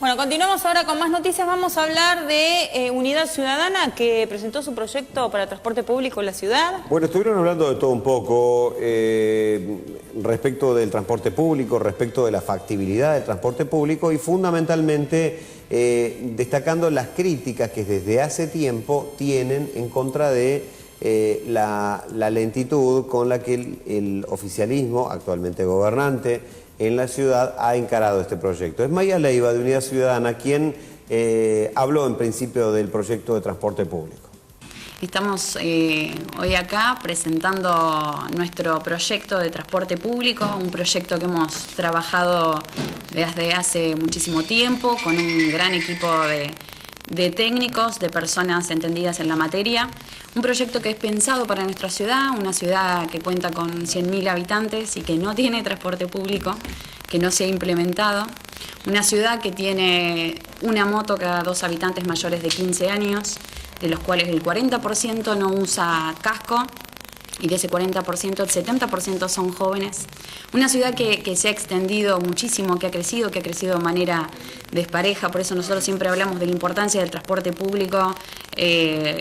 Bueno, continuamos ahora con más noticias. Vamos a hablar de Unidad Ciudadana, que presentó su proyecto para transporte público en la ciudad. Bueno, estuvieron hablando de todo un poco respecto del transporte público, respecto de la factibilidad del transporte público y fundamentalmente destacando las críticas que desde hace tiempo tienen en contra de la lentitud con la que el oficialismo, actualmente gobernante en la ciudad, ha encarado este proyecto. Es Maya Leiva, de Unidad Ciudadana, quien habló en principio del proyecto de transporte público. Estamos hoy acá presentando nuestro proyecto de transporte público, un proyecto que hemos trabajado desde hace muchísimo tiempo con un gran equipo de técnicos, de personas entendidas en la materia. Un proyecto que es pensado para nuestra ciudad, una ciudad que cuenta con 100.000 habitantes y que no tiene transporte público, que no se ha implementado. Una ciudad que tiene una moto cada 2 habitantes mayores de 15 años, de los cuales el 40% no usa casco, y de ese 40%, el 70% son jóvenes. Una ciudad que se ha extendido muchísimo, que ha crecido de manera despareja. Por eso nosotros siempre hablamos de la importancia del transporte público,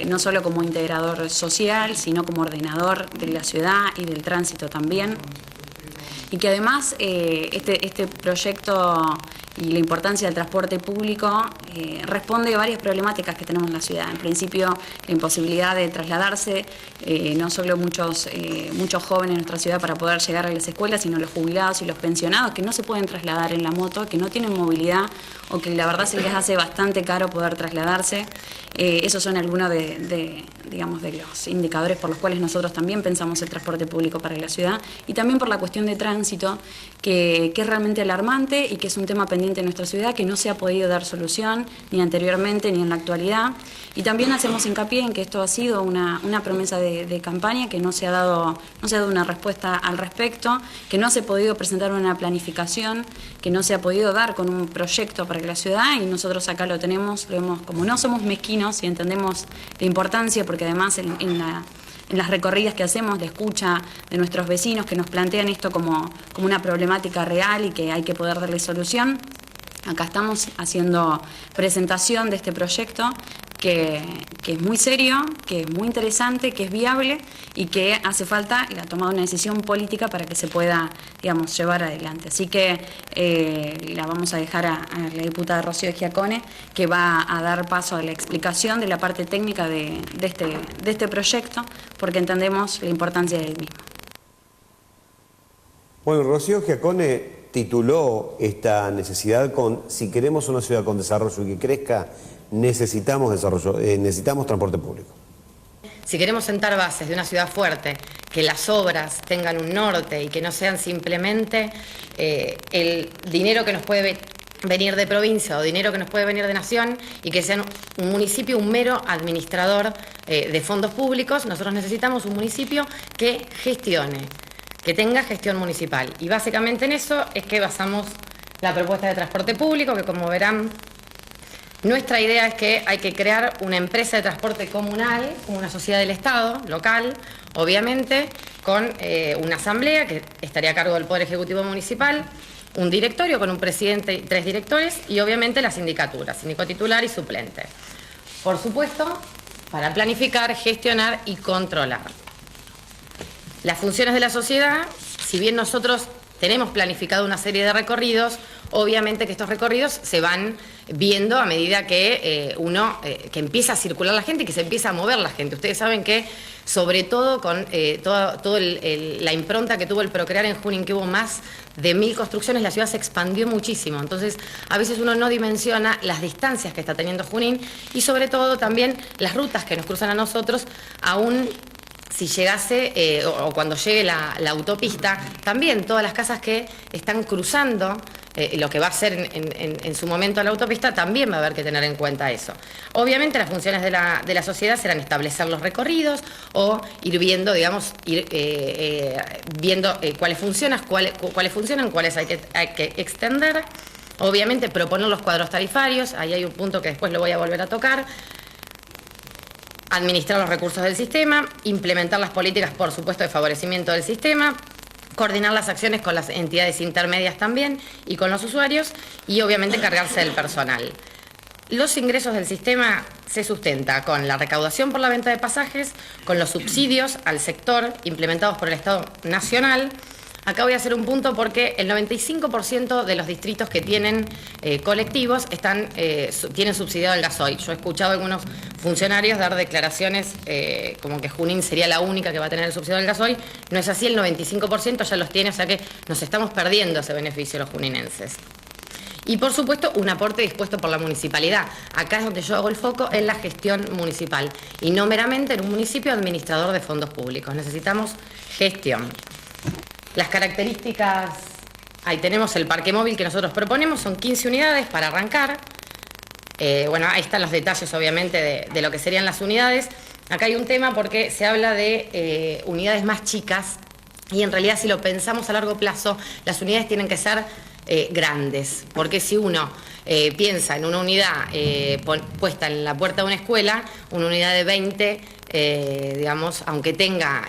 no solo como integrador social, sino como ordenador de la ciudad y del tránsito también. Y que además este proyecto y la importancia del transporte público responde a varias problemáticas que tenemos en la ciudad. En principio, la imposibilidad de trasladarse, no solo muchos jóvenes en nuestra ciudad para poder llegar a las escuelas, sino los jubilados y los pensionados que no se pueden trasladar en la moto, que no tienen movilidad o que la verdad se les hace bastante caro poder trasladarse. Esos son algunos de los indicadores por los cuales nosotros también pensamos el transporte público para la ciudad, y también por la cuestión de tránsito, que es realmente alarmante y que es un tema pendiente en nuestra ciudad que no se ha podido dar solución ni anteriormente ni en la actualidad. Y también hacemos hincapié en que esto ha sido una promesa de campaña, que no se ha dado una respuesta al respecto, que no se ha podido presentar una planificación, que no se ha podido dar con un proyecto para la ciudad, y nosotros acá lo vemos como no somos mezquinos y entendemos la importancia, porque además en las recorridas que hacemos, de escucha de nuestros vecinos que nos plantean esto como una problemática real y que hay que poder darle solución. Acá estamos haciendo presentación de este proyecto que es muy serio, que es muy interesante, que es viable y que hace falta la toma de una decisión política para que se pueda, llevar adelante. Así que la vamos a dejar a la diputada Rocío Giacone, que va a dar paso a la explicación de la parte técnica de este proyecto, porque entendemos la importancia del mismo. Bueno, Rocío Giacone tituló esta necesidad con: si queremos una ciudad con desarrollo y que crezca, necesitamos transporte público. Si queremos sentar bases de una ciudad fuerte, que las obras tengan un norte y que no sean simplemente el dinero que nos puede venir de provincia o dinero que nos puede venir de nación, y que sean un municipio un mero administrador de fondos públicos, nosotros necesitamos un municipio que gestione, que tenga gestión municipal. Y básicamente en eso es que basamos la propuesta de transporte público, que como verán, nuestra idea es que hay que crear una empresa de transporte comunal, como una sociedad del Estado, local, obviamente, con una asamblea que estaría a cargo del Poder Ejecutivo Municipal, un directorio con un presidente y 3 directores, y obviamente la sindicatura, síndico titular y suplente. Por supuesto, para planificar, gestionar y controlar. Las funciones de la sociedad, si bien nosotros tenemos planificado una serie de recorridos, obviamente que estos recorridos se van viendo a medida que que empieza a circular la gente y que se empieza a mover la gente. Ustedes saben que, sobre todo con la impronta que tuvo el Procrear en Junín, que hubo más de 1000 construcciones, la ciudad se expandió muchísimo. Entonces, a veces uno no dimensiona las distancias que está teniendo Junín, y sobre todo también las rutas que nos cruzan a nosotros, aún si llegase o cuando llegue la autopista, también todas las casas que están cruzando lo que va a ser en su momento la autopista, también va a haber que tener en cuenta eso. Obviamente las funciones de la sociedad serán establecer los recorridos o ir viendo, cuáles funcionan, cuáles hay que extender. Obviamente proponer los cuadros tarifarios, ahí hay un punto que después lo voy a volver a tocar. Administrar los recursos del sistema, implementar las políticas, por supuesto, de favorecimiento del sistema, coordinar las acciones con las entidades intermedias también y con los usuarios y obviamente cargarse del personal. Los ingresos del sistema se sustenta con la recaudación por la venta de pasajes, con los subsidios al sector implementados por el Estado Nacional. Acá voy a hacer un punto porque el 95% de los distritos que tienen colectivos tienen subsidiado el gasoil. Yo he escuchado a algunos funcionarios dar declaraciones como que Junín sería la única que va a tener el subsidio del gasoil. No es así, el 95% ya los tiene, o sea que nos estamos perdiendo ese beneficio los juninenses. Y por supuesto un aporte dispuesto por la municipalidad. Acá es donde yo hago el foco en la gestión municipal y no meramente en un municipio administrador de fondos públicos. Necesitamos gestión. Las características, ahí tenemos el parque móvil que nosotros proponemos, son 15 unidades para arrancar. Bueno, ahí están los detalles obviamente de lo que serían las unidades. Acá hay un tema porque se habla de unidades más chicas y en realidad si lo pensamos a largo plazo, las unidades tienen que ser grandes, porque si uno piensa en una unidad puesta en la puerta de una escuela, una unidad de 20, digamos, aunque tenga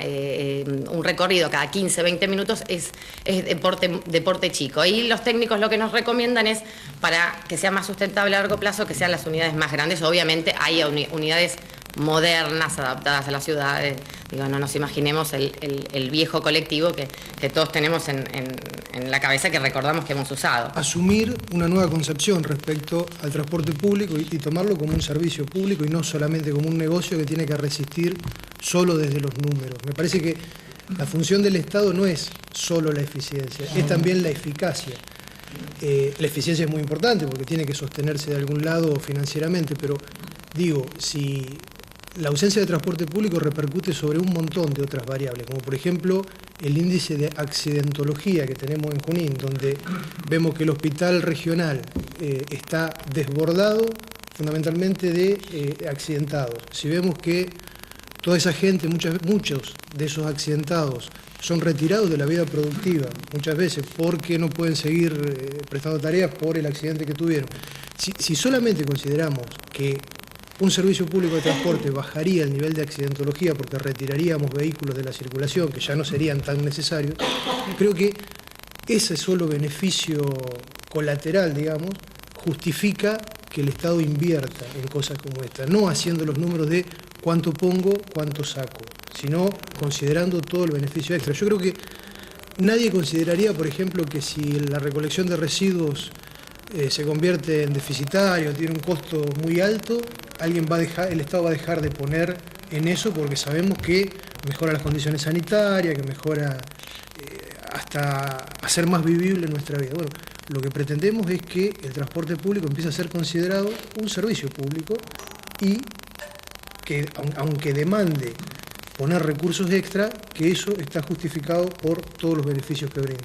un recorrido cada 15, 20 minutos, es deporte chico. Y los técnicos lo que nos recomiendan es, para que sea más sustentable a largo plazo, que sean las unidades más grandes. Obviamente hay unidades modernas, adaptadas a las ciudades. Digo, no nos imaginemos el viejo colectivo que todos tenemos en la cabeza, que recordamos que hemos usado. Asumir una nueva concepción respecto al transporte público y tomarlo como un servicio público y no solamente como un negocio que tiene que resistir solo desde los números. Me parece que la función del Estado no es solo la eficiencia, es también la eficacia. La eficiencia es muy importante porque tiene que sostenerse de algún lado financieramente, pero digo, si la ausencia de transporte público repercute sobre un montón de otras variables, como por ejemplo el índice de accidentología que tenemos en Junín, donde vemos que el hospital regional está desbordado fundamentalmente de accidentados. Si vemos que toda esa gente, muchos de esos accidentados son retirados de la vida productiva, muchas veces porque no pueden seguir prestando tareas por el accidente que tuvieron. Si solamente consideramos que un servicio público de transporte bajaría el nivel de accidentología porque retiraríamos vehículos de la circulación que ya no serían tan necesarios, creo que ese solo beneficio colateral, digamos, justifica que el Estado invierta en cosas como esta, no haciendo los números de cuánto pongo, cuánto saco, sino considerando todo el beneficio extra. Yo creo que nadie consideraría, por ejemplo, que si la recolección de residuos se convierte en deficitario, tiene un costo muy alto, el Estado va a dejar de poner en eso porque sabemos que mejora las condiciones sanitarias, que mejora hasta hacer más vivible nuestra vida. Bueno, lo que pretendemos es que el transporte público empiece a ser considerado un servicio público y que, aunque demande poner recursos extra, que eso está justificado por todos los beneficios que brinda.